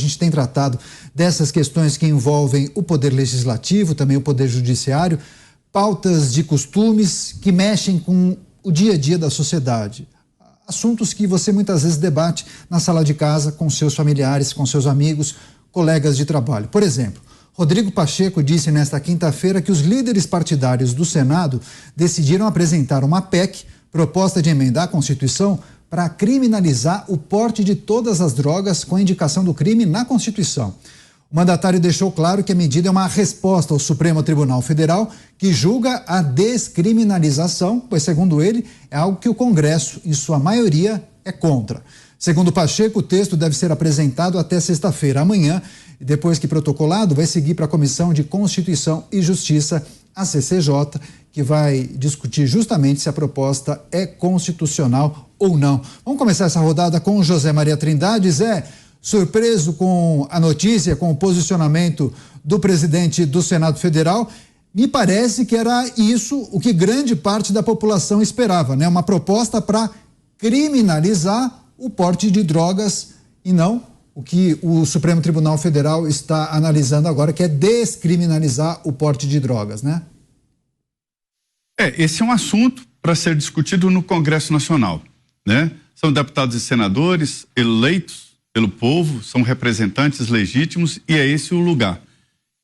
gente tem tratado dessas questões que envolvem o poder legislativo, também o poder judiciário, pautas de costumes que mexem com o dia a dia da sociedade. Assuntos que você muitas vezes debate na sala de casa com seus familiares, com seus amigos, colegas de trabalho. Por exemplo, Rodrigo Pacheco disse nesta quinta-feira que os líderes partidários do Senado decidiram apresentar uma PEC, proposta de emendar a Constituição, para criminalizar o porte de todas as drogas com indicação do crime na Constituição. O mandatário deixou claro que a medida é uma resposta ao Supremo Tribunal Federal, que julga a descriminalização, pois, segundo ele, é algo que o Congresso, em sua maioria, é contra. Segundo Pacheco, o texto deve ser apresentado até sexta-feira, amanhã, e depois que protocolado, vai seguir para a Comissão de Constituição e Justiça, a CCJ, que vai discutir justamente se a proposta é constitucional ou não. Vamos começar essa rodada com o José Maria Trindade. Zé, surpreso com a notícia, com o posicionamento do presidente do Senado Federal, me parece que era isso o que grande parte da população esperava, né? Uma proposta para criminalizar o porte de drogas e não o que o Supremo Tribunal Federal está analisando agora, que é descriminalizar o porte de drogas, né? Esse é um assunto para ser discutido no Congresso Nacional, né? São deputados e senadores eleitos pelo povo, são representantes legítimos e é esse o lugar.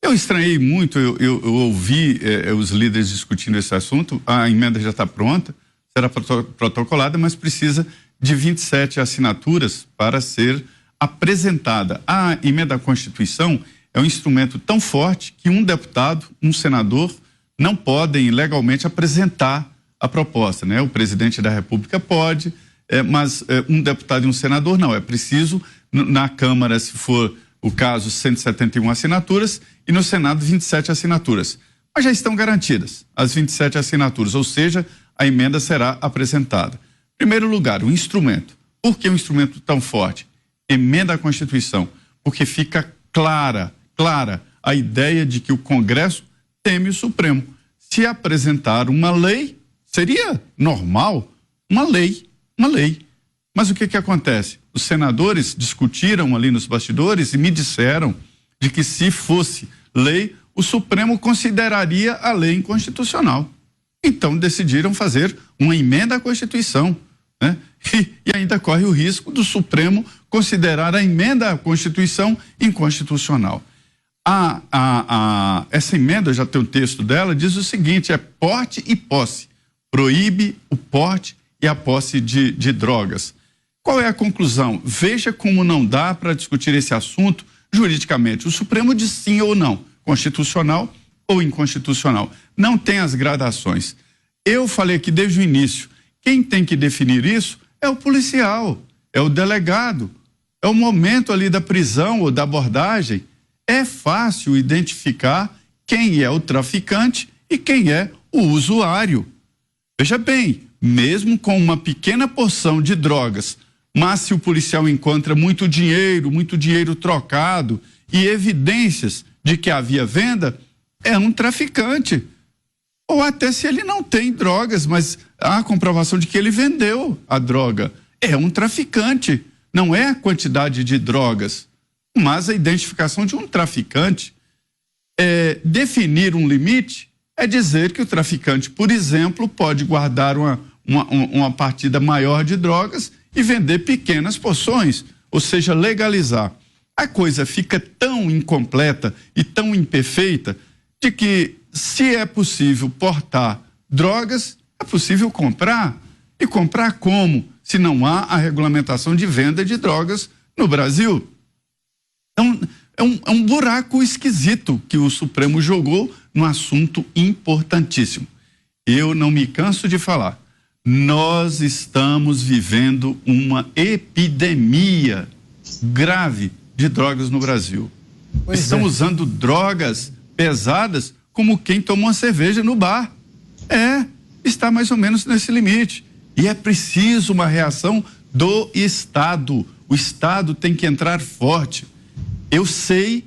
Eu estranhei muito, eu ouvi os líderes discutindo esse assunto, a emenda já está pronta, será protocolada, mas precisa de 27 assinaturas para ser apresentada. A emenda à Constituição é um instrumento tão forte que um deputado, um senador, não podem legalmente apresentar a proposta, né? O presidente da República pode, mas um deputado e um senador não. É preciso, na Câmara, se for o caso, 171 assinaturas e no Senado 27 assinaturas. Mas já estão garantidas as 27 assinaturas, ou seja, a emenda será apresentada. Em primeiro lugar, o instrumento. Por que um instrumento tão forte? Emenda à Constituição, porque fica clara a ideia de que o Congresso teme o Supremo. Se apresentar uma lei, seria normal, uma lei. Mas o que acontece? Os senadores discutiram ali nos bastidores e me disseram de que se fosse lei, o Supremo consideraria a lei inconstitucional. Então decidiram fazer uma emenda à Constituição, né? E ainda corre o risco do Supremo considerar a emenda à Constituição inconstitucional. Essa emenda, já tem o texto dela, diz o seguinte: é porte e posse. Proíbe o porte e a posse de drogas. Qual é a conclusão? Veja como não dá para discutir esse assunto juridicamente. O Supremo diz sim ou não, constitucional ou inconstitucional. Não tem as gradações. Eu falei aqui desde o início, quem tem que definir isso é o policial, é o delegado, é o momento ali da prisão ou da abordagem. É fácil identificar quem é o traficante e quem é o usuário. Veja bem, mesmo com uma pequena porção de drogas, mas se o policial encontra muito dinheiro trocado e evidências de que havia venda, é um traficante. Ou até se ele não tem drogas, mas há comprovação de que ele vendeu a droga, é um traficante. Não é a quantidade de drogas, mas a identificação de um traficante. Definir um limite é dizer que o traficante, por exemplo, pode guardar uma partida maior de drogas e vender pequenas porções, ou seja, legalizar. A coisa fica tão incompleta e tão imperfeita de que, se é possível portar drogas, é possível comprar. E comprar como? Se não há a regulamentação de venda de drogas no Brasil. Então, é um buraco esquisito que o Supremo jogou num assunto importantíssimo. Eu não me canso de falar. Nós estamos vivendo uma epidemia grave de drogas no Brasil. Estão usando drogas pesadas como quem toma uma cerveja no bar. Está mais ou menos nesse limite. E é preciso uma reação do Estado. O Estado tem que entrar forte. Eu sei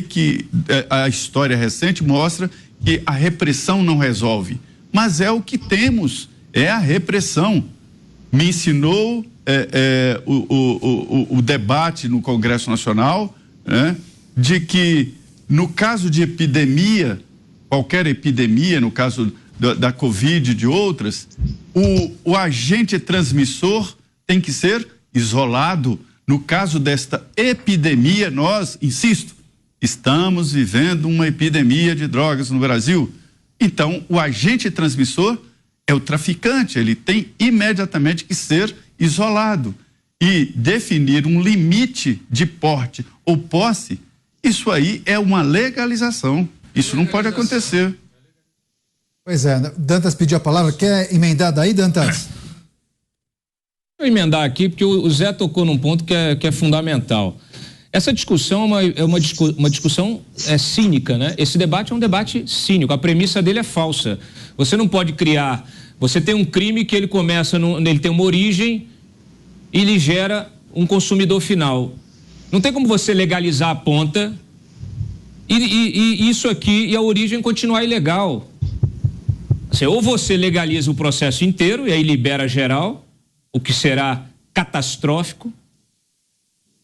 que a história recente mostra que a repressão não resolve, mas é o que temos, é a repressão. Me ensinou o debate no Congresso Nacional, né, de que no caso de epidemia, qualquer epidemia, no caso da Covid e de outras, o agente transmissor tem que ser isolado. No caso desta epidemia, nós, insisto, estamos vivendo uma epidemia de drogas no Brasil. Então, o agente transmissor é o traficante, ele tem imediatamente que ser isolado e definir um limite de porte ou posse. Isso aí é uma legalização. Isso não pode acontecer. Pois é, Dantas pediu a palavra. Quer emendar daí, Dantas? Vou emendar aqui, porque o Zé tocou num ponto que é fundamental. Essa discussão é uma discussão cínica, né? Esse debate é um debate cínico. A premissa dele é falsa. Você não pode criar... Você tem um crime que ele começa, ele tem uma origem e ele gera um consumidor final. Não tem como você legalizar a ponta e isso aqui e a origem continuar ilegal. Assim, ou você legaliza o processo inteiro e aí libera geral, o que será catastrófico,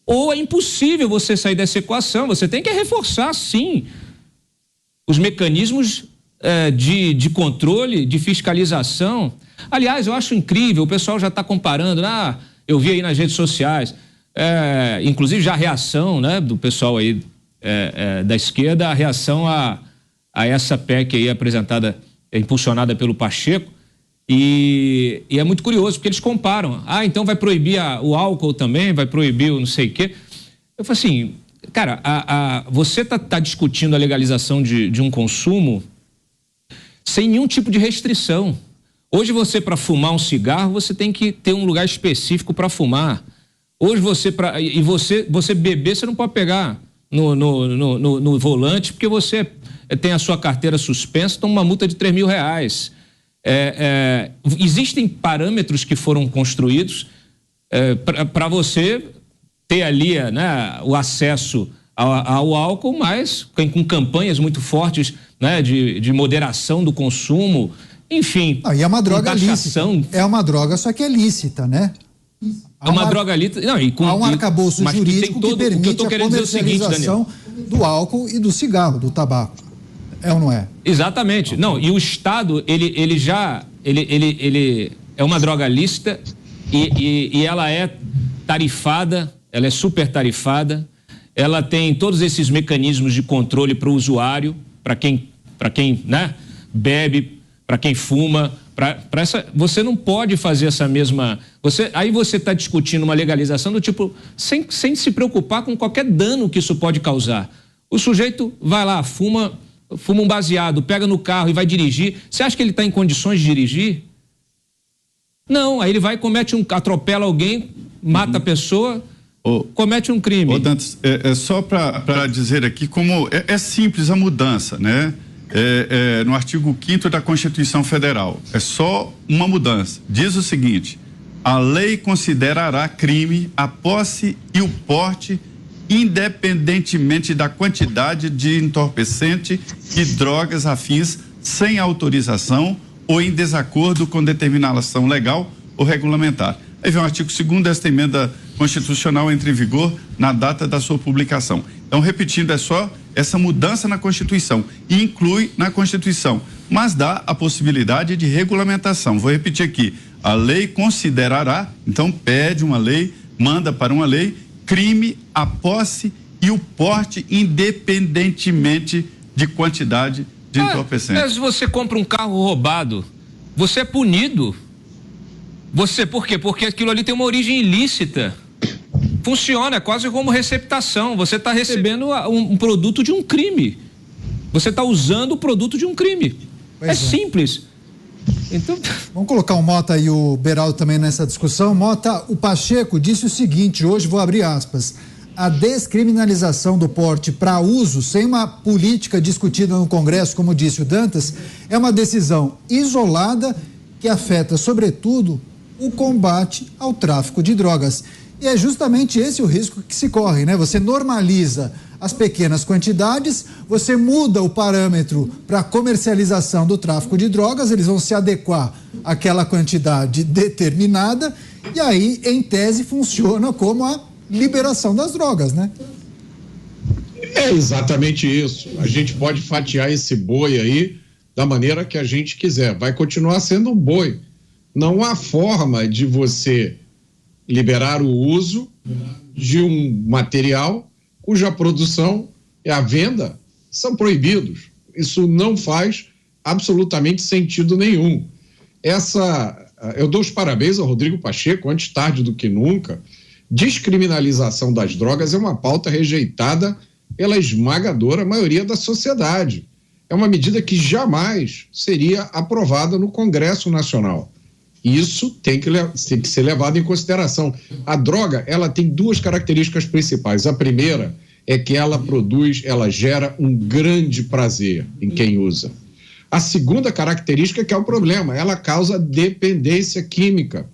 ou é impossível você sair dessa equação. Você tem que reforçar, sim, os mecanismos de controle, de fiscalização. Aliás, eu acho incrível, o pessoal já está comparando, eu vi aí nas redes sociais, inclusive já a reação, né, do pessoal aí da esquerda, a reação a essa PEC aí apresentada, impulsionada pelo Pacheco, e é muito curioso, porque eles comparam. Então vai proibir o álcool também, vai proibir o não sei o quê. Eu falo assim, cara, você tá discutindo a legalização de um consumo sem nenhum tipo de restrição. Hoje você, para fumar um cigarro, você tem que ter um lugar específico para fumar. Hoje você beber, você não pode pegar no volante, porque você tem a sua carteira suspensa, toma uma multa de R$3.000. Existem parâmetros que foram construídos para você ter ali, né, o acesso ao álcool, mas com campanhas muito fortes, né, de moderação do consumo, enfim. E é uma droga lícita. É uma droga, só que é lícita, né? É uma droga lícita. Há um arcabouço jurídico que permite a comercialização do álcool e do cigarro, do tabaco. É ou não é? Exatamente. Não, e o Estado, ele é uma droga lícita e ela é tarifada, ela é super tarifada, ela tem todos esses mecanismos de controle para o usuário, para quem, né, bebe, para quem fuma, você não pode fazer essa mesma... Aí você está discutindo uma legalização do tipo, sem se preocupar com qualquer dano que isso pode causar. O sujeito vai lá, fuma um baseado, pega no carro e vai dirigir. Você acha que ele está em condições de dirigir? Não, aí ele vai e atropela alguém, mata a pessoa, comete um crime. Dantas, só para dizer aqui como é simples a mudança, né? No artigo 5º da Constituição Federal. É só uma mudança. Diz o seguinte: a lei considerará crime a posse e o porte, independentemente da quantidade de entorpecente e drogas afins, sem autorização ou em desacordo com determinação legal ou regulamentar. Aí vem o artigo 2º desta emenda constitucional entra em vigor na data da sua publicação. Então, repetindo, é só essa mudança na Constituição, e inclui na Constituição, mas dá a possibilidade de regulamentação. Vou repetir aqui: a lei considerará, então pede uma lei, manda para uma lei, crime a posse e o porte, independentemente de quantidade de entorpecente. Mas se você compra um carro roubado, você é punido. Por quê? Porque aquilo ali tem uma origem ilícita. Funciona, é quase como receptação. Você está recebendo um produto de um crime. Você está usando o produto de um crime. É simples. Então... Vamos colocar o Mota e o Beraldo também nessa discussão. Mota, o Pacheco disse o seguinte, hoje vou abrir aspas: a descriminalização do porte para uso, sem uma política discutida no Congresso, como disse o Dantas, é uma decisão isolada que afeta, sobretudo, o combate ao tráfico de drogas. E é justamente esse o risco que se corre, né? Você normaliza as pequenas quantidades, você muda o parâmetro para comercialização do tráfico de drogas, eles vão se adequar àquela quantidade determinada e aí, em tese, funciona como a liberação das drogas, né? É exatamente isso. A gente pode fatiar esse boi aí da maneira que a gente quiser. Vai continuar sendo um boi. Não há forma de você liberar o uso de um material cuja produção e a venda são proibidos. Isso não faz absolutamente sentido nenhum. Eu dou os parabéns ao Rodrigo Pacheco, antes tarde do que nunca. Descriminalização das drogas é uma pauta rejeitada pela esmagadora maioria da sociedade. É uma medida que jamais seria aprovada no Congresso Nacional. Isso tem que ser levado em consideração. A droga, ela tem duas características principais. A primeira é que ela gera um grande prazer em quem usa. A segunda característica é que é o problema, ela causa dependência química.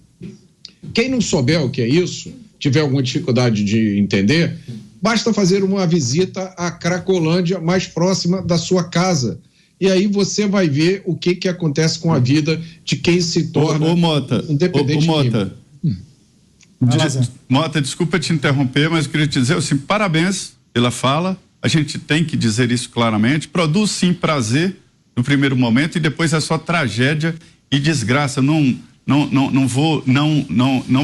Quem não souber o que é isso, tiver alguma dificuldade de entender, basta fazer uma visita à Cracolândia mais próxima da sua casa. E aí você vai ver o que acontece com a vida de quem se torna um dependente químico. Mota, desculpa te interromper, mas eu queria te dizer assim, parabéns pela fala, a gente tem que dizer isso claramente, produz sim prazer no primeiro momento e depois é só tragédia e desgraça, não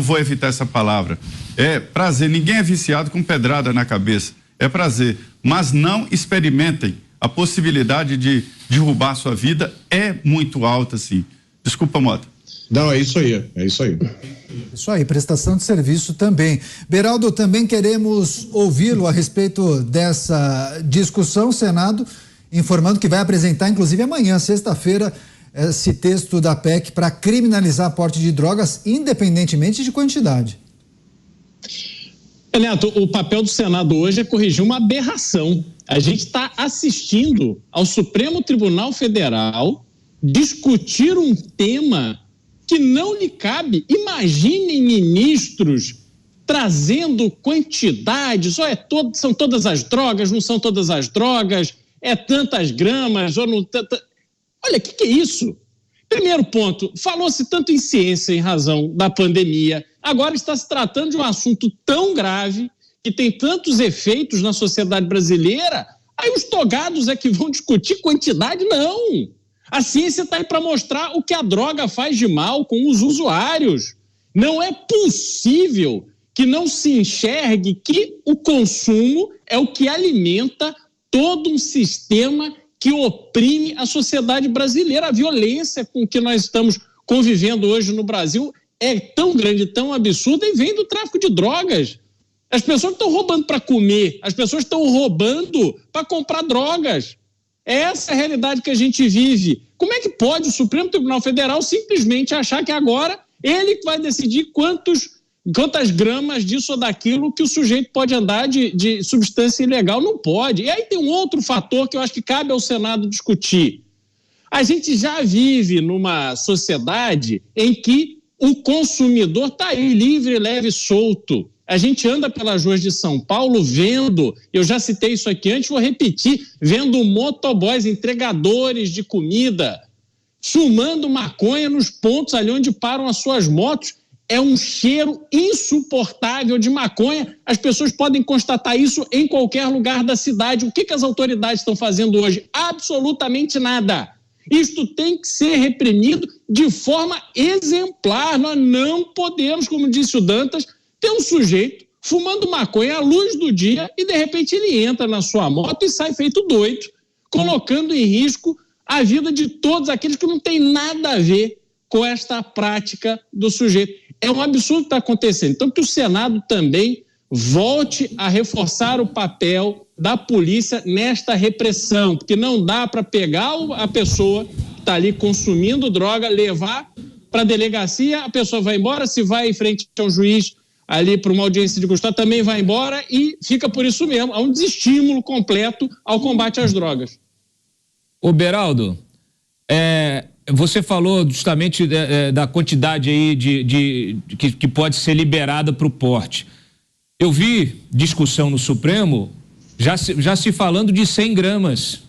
vou evitar essa palavra. É prazer, ninguém é viciado com pedrada na cabeça, é prazer, mas não experimentem, a possibilidade de derrubar sua vida é muito alta, sim. Desculpa, Mota. Não, é isso aí, é isso aí. Isso aí, prestação de serviço também. Beraldo, também queremos ouvi-lo a respeito dessa discussão, Senado, informando que vai apresentar, inclusive amanhã, sexta-feira, esse texto da PEC para criminalizar porte de drogas, independentemente de quantidade. Neto, o papel do Senado hoje é corrigir uma aberração. A gente está assistindo ao Supremo Tribunal Federal discutir um tema que não lhe cabe. Imaginem ministros trazendo quantidades, são todas as drogas, não são todas as drogas, é tantas gramas, ou não... Olha, o que é isso? Primeiro ponto, falou-se tanto em ciência em razão da pandemia, agora está se tratando de um assunto tão grave, que tem tantos efeitos na sociedade brasileira, aí os togados é que vão discutir quantidade? Não! A ciência está aí para mostrar o que a droga faz de mal com os usuários. Não é possível que não se enxergue que o consumo é o que alimenta todo um sistema que oprime a sociedade brasileira. A violência com que nós estamos convivendo hoje no Brasil é tão grande, tão absurda, e vem do tráfico de drogas. As pessoas estão roubando para comer, as pessoas estão roubando para comprar drogas. Essa é a realidade que a gente vive. Como é que pode o Supremo Tribunal Federal simplesmente achar que agora ele vai decidir quantas gramas disso ou daquilo que o sujeito pode andar de substância ilegal? Não pode. E aí tem um outro fator que eu acho que cabe ao Senado discutir. A gente já vive numa sociedade em que o consumidor está aí, livre, leve, solto. A gente anda pelas ruas de São Paulo vendo, eu já citei isso aqui antes, vou repetir, vendo motoboys, entregadores de comida, fumando maconha nos pontos ali onde param as suas motos. É um cheiro insuportável de maconha. As pessoas podem constatar isso em qualquer lugar da cidade. O que as autoridades estão fazendo hoje? Absolutamente nada. Isto tem que ser reprimido de forma exemplar. Nós não podemos, como disse o Dantas, ter um sujeito fumando maconha à luz do dia e, de repente, ele entra na sua moto e sai feito doido, colocando em risco a vida de todos aqueles que não têm nada a ver com esta prática do sujeito. É um absurdo que está acontecendo. Então, que o Senado também volte a reforçar o papel da polícia nesta repressão, porque não dá para pegar a pessoa que está ali consumindo droga, levar para a delegacia, a pessoa vai embora, se vai em frente ao juiz ali para uma audiência de custódia, também vai embora e fica por isso mesmo. Há um desestímulo completo ao combate às drogas. Ô Beraldo, você falou justamente da quantidade aí que pode ser liberada para o porte. Eu vi discussão no Supremo já se falando de 100 gramas.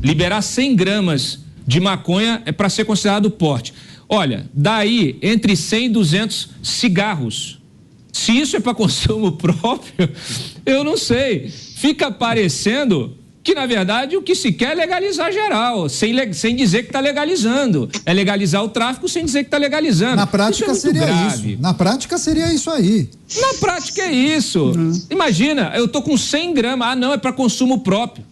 Liberar 100 gramas de maconha é para ser considerado porte. Olha, daí entre 100 e 200 cigarros. Se isso é para consumo próprio, eu não sei. Fica parecendo que, na verdade, o que se quer é legalizar geral, sem dizer que está legalizando. É legalizar o tráfico sem dizer que está legalizando. Na prática seria isso. Na prática seria isso aí. Na prática é isso. Imagina, eu tô com 100 gramas. Ah, não, é para consumo próprio.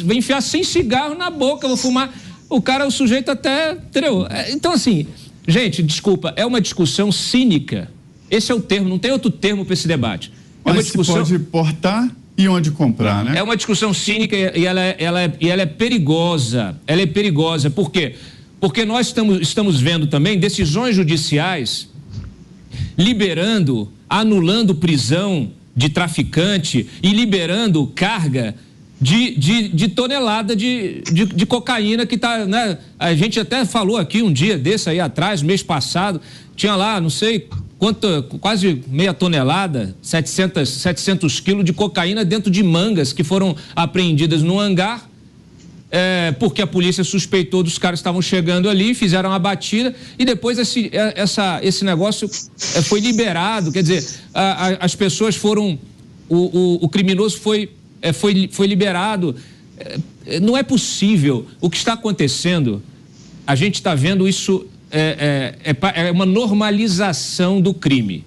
Vem enfiar 100 cigarros na boca, eu vou fumar. O sujeito até... Entendeu? Então, assim, gente, desculpa, é uma discussão cínica. Esse é o termo, não tem outro termo para esse debate. É uma discussão... se pode portar e onde comprar, né? É uma discussão cínica e ela é perigosa. Ela é perigosa. Por quê? Porque nós estamos vendo também decisões judiciais anulando prisão de traficante e liberando carga de tonelada de cocaína que está, né? A gente até falou aqui um dia desse aí atrás, mês passado, tinha lá, não sei quanto, quase meia tonelada, 700 quilos de cocaína dentro de mangas que foram apreendidas no hangar, porque a polícia suspeitou dos caras que estavam chegando ali, fizeram a batida e depois esse negócio foi liberado, quer dizer, as pessoas foram, o criminoso foi liberado. Não é possível. O que está acontecendo, a gente está vendo isso, é uma normalização do crime.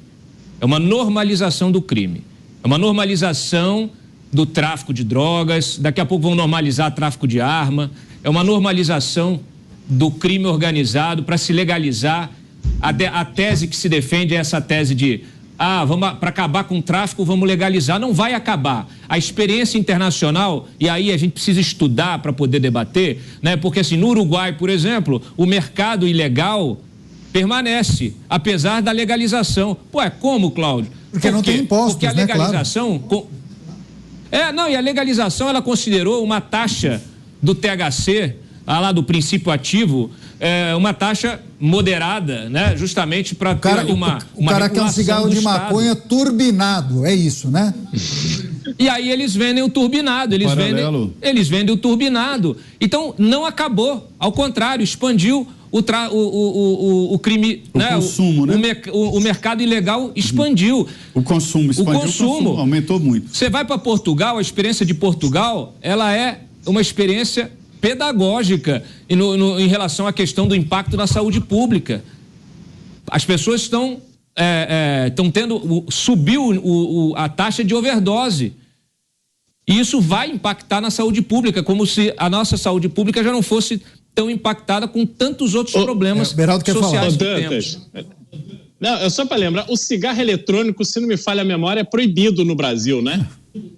É uma normalização do crime. É uma normalização do tráfico de drogas, daqui a pouco vão normalizar tráfico de arma, é uma normalização do crime organizado para se legalizar. A tese que se defende é essa tese de para acabar com o tráfico, vamos legalizar. Não vai acabar. A experiência internacional, e aí a gente precisa estudar para poder debater, né? Porque assim, no Uruguai, por exemplo, o mercado ilegal permanece, apesar da legalização. Como, Cláudio? Porque não tem impostos, porque a legalização... Claro. E a legalização, ela considerou uma taxa do THC, lá do princípio ativo, uma taxa moderada, né? Justamente para ter uma o cara quer um cigarro de maconha turbinado, é isso, né? E aí eles vendem o turbinado, eles vendem o turbinado. Então, não acabou, ao contrário, expandiu o crime, né? Consumo, né? O mercado ilegal expandiu. O consumo expandiu, o consumo aumentou muito. Você vai para Portugal, a experiência de Portugal, ela é uma experiência pedagógica em relação à questão do impacto na saúde pública. As pessoas estão subiu a taxa de overdose. E isso vai impactar na saúde pública, como se a nossa saúde pública já não fosse tão impactada com tantos outros problemas sociais que temos. Não, só para lembrar, o cigarro eletrônico, se não me falha a memória, é proibido no Brasil, né?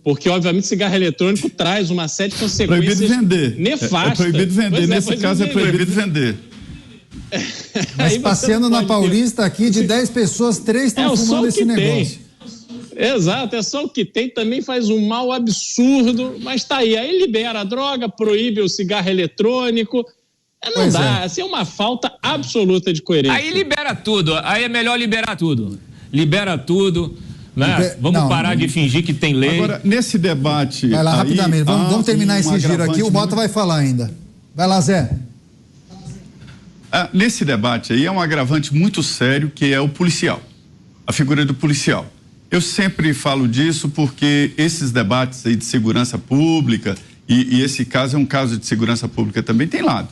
Porque, obviamente, cigarro eletrônico traz uma série de consequências nefastas. É proibido vender, nesse caso é proibido vender. Mas passeando na Paulista aqui, de 10 pessoas, 3 estão fumando esse negócio. Exato, é só o que tem, também faz um mal absurdo, mas tá aí libera a droga, proíbe o cigarro eletrônico, não dá, assim, é uma falta absoluta de coerência. Aí libera tudo, aí é melhor liberar tudo, né? Vamos parar de fingir que tem lei. Agora, nesse debate... Vai lá, rapidamente, vamos terminar esse giro aqui, o Mota vai falar ainda. Vai lá, Zé. Nesse debate aí é um agravante muito sério, que é o policial, a figura do policial. Eu sempre falo disso porque esses debates aí de segurança pública, e esse caso é um caso de segurança pública também, tem lado.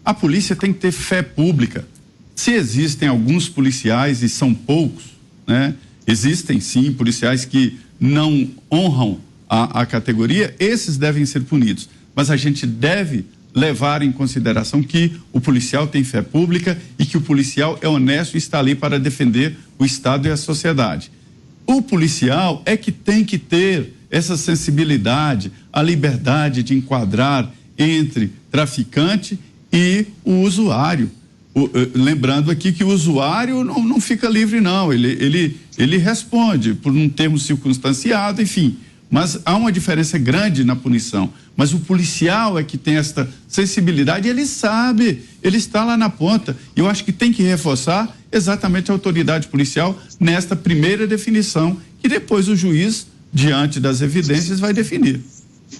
A polícia tem que ter fé pública. Se existem alguns policiais, e são poucos, né? Existem sim policiais que não honram a categoria, esses devem ser punidos. Mas a gente deve levar em consideração que o policial tem fé pública e que o policial é honesto e está ali para defender o Estado e a sociedade. O policial é que tem que ter essa sensibilidade, a liberdade de enquadrar entre traficante e o usuário. Lembrando aqui que o usuário não fica livre, não. Ele responde por um termo circunstanciado, enfim. Mas há uma diferença grande na punição. Mas o policial é que tem esta sensibilidade, ele sabe, ele está lá na ponta. E eu acho que tem que reforçar exatamente a autoridade policial nesta primeira definição, que depois o juiz diante das evidências, vai definir.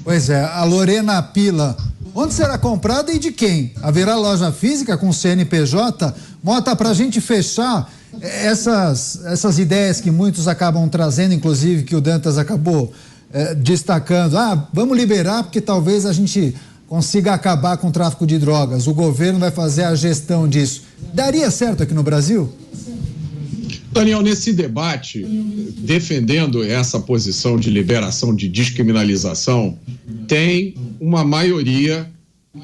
Pois é, a Lorena Pila, onde será comprada e de quem? Haverá loja física com CNPJ? Mota, para a gente fechar, essas ideias que muitos acabam trazendo, inclusive que o Dantas acabou destacando, vamos liberar porque talvez a gente consiga acabar com o tráfico de drogas, o governo vai fazer a gestão disso. Daria certo aqui no Brasil? Daniel, nesse debate, defendendo essa posição de liberação, de descriminalização, tem uma maioria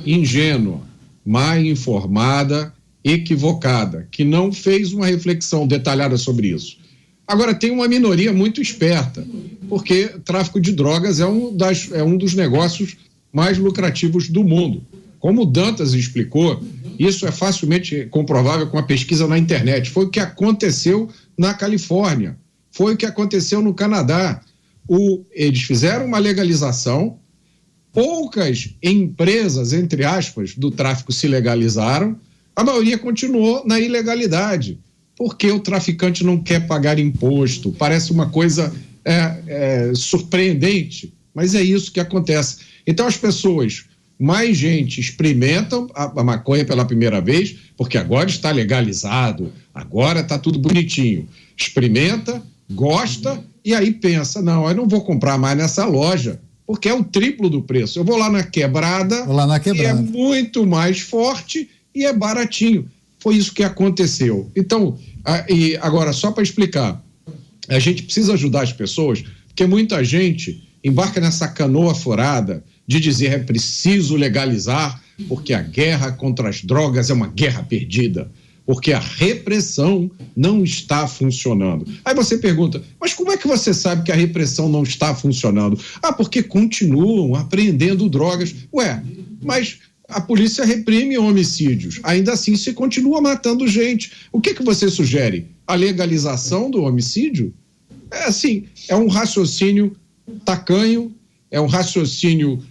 ingênua, mal informada, equivocada, que não fez uma reflexão detalhada sobre isso. Agora, tem uma minoria muito esperta, porque tráfico de drogas é um dos negócios mais lucrativos do mundo. Como o Dantas explicou, isso é facilmente comprovável com a pesquisa na internet. Foi o que aconteceu na Califórnia, foi o que aconteceu no Canadá. Eles fizeram uma legalização, poucas empresas, entre aspas, do tráfico se legalizaram, a maioria continuou na ilegalidade, porque o traficante não quer pagar imposto. Parece uma coisa surpreendente, mas é isso que acontece. Então as pessoas, mais gente experimentam a maconha pela primeira vez, porque agora está legalizado, agora está tudo bonitinho. Experimenta, gosta e aí pensa, não, eu não vou comprar mais nessa loja, porque é o triplo do preço. Eu vou lá na quebrada, que é muito mais forte e é baratinho. Foi isso que aconteceu. Então, e agora, só para explicar, a gente precisa ajudar as pessoas, porque muita gente embarca nessa canoa furada de dizer é preciso legalizar, porque a guerra contra as drogas é uma guerra perdida, porque a repressão não está funcionando. Aí você pergunta, mas como é que você sabe que a repressão não está funcionando? Porque continuam apreendendo drogas. Mas a polícia reprime homicídios, ainda assim se continua matando gente. O que você sugere? A legalização do homicídio? É um raciocínio tacanho, é um raciocínio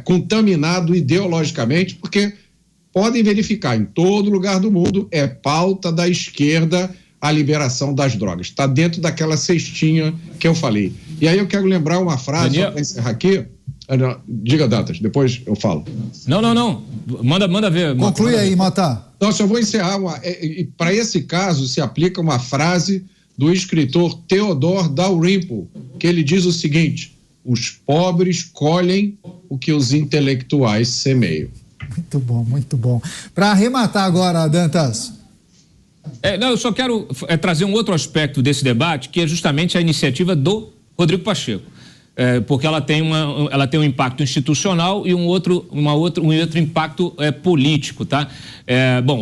contaminado ideologicamente, porque podem verificar, em todo lugar do mundo é pauta da esquerda a liberação das drogas. Está dentro daquela cestinha que eu falei. E aí eu quero lembrar uma frase, só para encerrar aqui. Diga, Dantas, depois eu falo. Não. Manda ver. Conclui aí, Mota. Então, só vou encerrar. Para esse caso, se aplica uma frase do escritor Theodore Dalrymple, que ele diz o seguinte: os pobres colhem o que os intelectuais semeiam. Muito bom, muito bom. Para arrematar agora, Dantas. Eu só quero trazer um outro aspecto desse debate, que é justamente a iniciativa do Rodrigo Pacheco. Porque ela tem um impacto institucional e um outro impacto político, tá?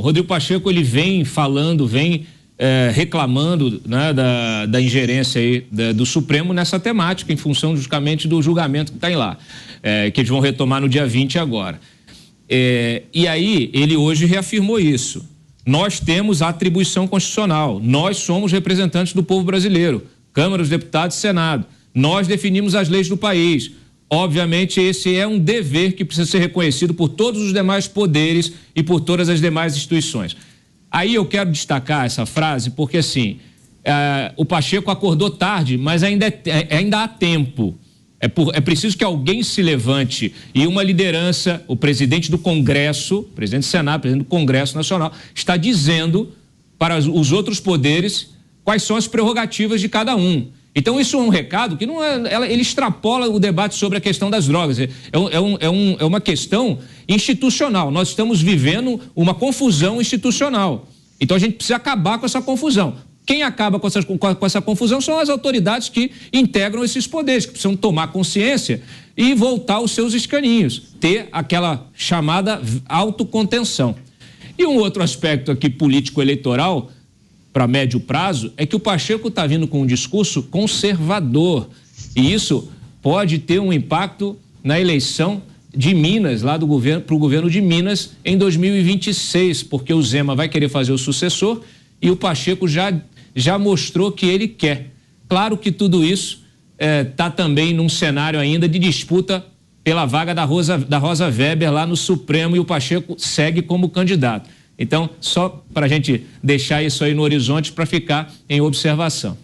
Rodrigo Pacheco, ele vem falando, reclamando, né, da ingerência aí do Supremo nessa temática, em função justamente do julgamento que está lá, que eles vão retomar no dia 20 agora. E aí, ele hoje reafirmou isso. Nós temos a atribuição constitucional, nós somos representantes do povo brasileiro, Câmara dos Deputados e Senado. Nós definimos as leis do país. Obviamente, esse é um dever que precisa ser reconhecido por todos os demais poderes e por todas as demais instituições. Aí eu quero destacar essa frase porque, assim, o Pacheco acordou tarde, mas ainda há tempo. É preciso que alguém se levante e uma liderança, o presidente do Congresso, presidente do Senado, presidente do Congresso Nacional, está dizendo para os outros poderes quais são as prerrogativas de cada um. Então, isso é um recado que não ele extrapola o debate sobre a questão das drogas. É uma questão institucional. Nós estamos vivendo uma confusão institucional. Então, a gente precisa acabar com essa confusão. Quem acaba com essa confusão são as autoridades que integram esses poderes, que precisam tomar consciência e voltar aos seus escaninhos, ter aquela chamada autocontenção. E um outro aspecto aqui político-eleitoral, para médio prazo, é que o Pacheco está vindo com um discurso conservador e isso pode ter um impacto na eleição de Minas, lá para o governo de Minas em 2026, porque o Zema vai querer fazer o sucessor e o Pacheco já mostrou que ele quer. Claro que tudo isso está também num cenário ainda de disputa pela vaga da Rosa Weber lá no Supremo e o Pacheco segue como candidato. Então, só para a gente deixar isso aí no horizonte para ficar em observação.